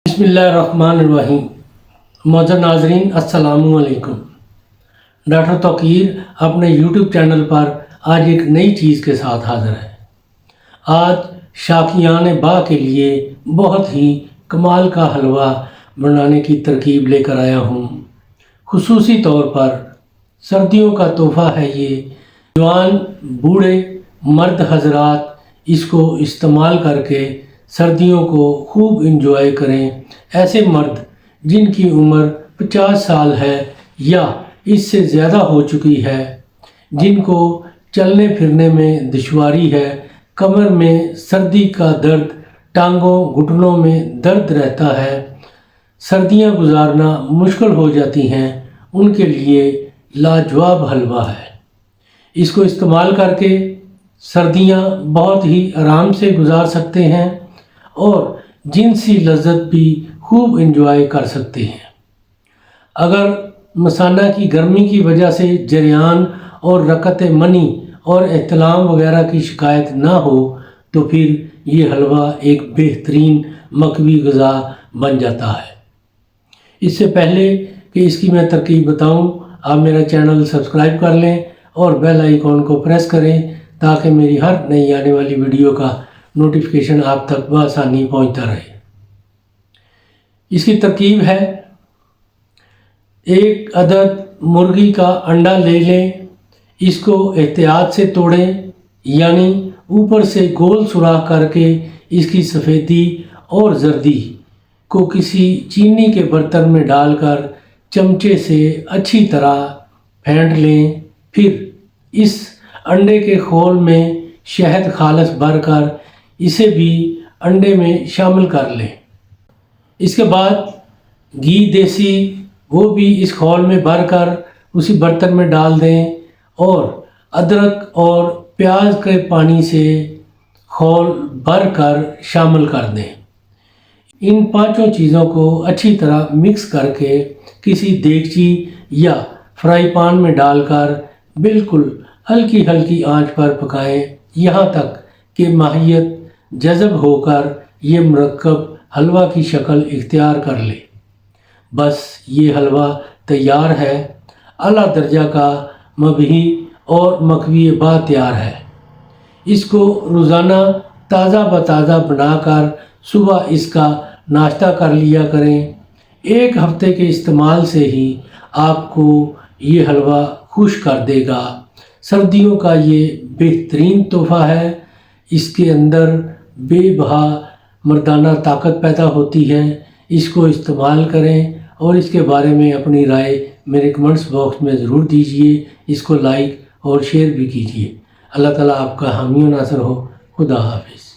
بسم اللہ الرحمن الرحیم۔ معزز ناظرین السلام علیکم۔ ڈاکٹر توقیر اپنے یوٹیوب چینل پر آج ایک نئی چیز کے ساتھ حاضر ہے۔ آج شاقیان باغ کے لیے بہت ہی کمال کا حلوہ بنانے کی ترکیب لے کر آیا ہوں۔ خصوصی طور پر سردیوں کا تحفہ ہے یہ۔ جوان بوڑھے مرد حضرات اس کو استعمال کر کے سردیوں کو خوب انجوائے کریں۔ ایسے مرد جن کی عمر 50 سال ہے یا اس سے زیادہ ہو چکی ہے، جن کو چلنے پھرنے میں دشواری ہے، کمر میں سردی کا درد، ٹانگوں گھٹنوں میں درد رہتا ہے، سردیاں گزارنا مشکل ہو جاتی ہیں، ان کے لیے لاجواب حلوہ ہے۔ اس کو استعمال کر کے سردیاں بہت ہی آرام سے گزار سکتے ہیں اور جنسی لذت بھی خوب انجوائے کر سکتے ہیں۔ اگر مثانہ کی گرمی کی وجہ سے جریان اور رکت منی اور احتلام وغیرہ کی شکایت نہ ہو تو پھر یہ حلوہ ایک بہترین مقوی غذا بن جاتا ہے۔ اس سے پہلے کہ اس کی میں ترکیب بتاؤں، آپ میرا چینل سبسکرائب کر لیں اور بیل آئیکن کو پریس کریں تاکہ میری ہر نئی آنے والی ویڈیو کا نوٹیفیکیشن آپ تک بآسانی پہنچتا رہے۔ اس کی ترکیب ہے: 1 عدد مرغی کا انڈا لے لیں، اس کو احتیاط سے توڑیں، یعنی اوپر سے گول سوراخ کر کے اس کی سفیدی اور زردی کو کسی چینی کے برتن میں ڈال کر چمچے سے اچھی طرح پھینٹ لیں۔ پھر اس انڈے کے کھول میں شہد خالص بھر کر اسے بھی انڈے میں شامل کر لیں۔ اس کے بعد گھی دیسی وہ بھی اس کھول میں بھر کر اسی برتن میں ڈال دیں اور ادرک اور پیاز کے پانی سے کھول بھر کر شامل کر دیں۔ ان 5 چیزوں کو اچھی طرح مکس کر کے کسی دیگچی یا فرائی پان میں ڈال کر بالکل ہلکی ہلکی آنچ پر پکائیں یہاں تک کہ ماہیت جذب ہو کر یہ مرکب حلوہ کی شکل اختیار کر لے۔ بس یہ حلوہ تیار ہے۔ اعلیٰ درجہ کا مبہی اور مقوی بعد تیار ہے۔ اس کو روزانہ تازہ بتازہ بنا کر صبح اس کا ناشتہ کر لیا کریں۔ 1 ہفتے کے استعمال سے ہی آپ کو یہ حلوہ خوش کر دے گا۔ سردیوں کا یہ بہترین تحفہ ہے۔ اس کے اندر بے بہا مردانہ طاقت پیدا ہوتی ہے۔ اس کو استعمال کریں اور اس کے بارے میں اپنی رائے میرے کمنٹس باکس میں ضرور دیجیے۔ اس کو لائک اور شیئر بھی کیجیے۔ اللہ تعالیٰ آپ کا حامی و ناصر ہو۔ خدا حافظ۔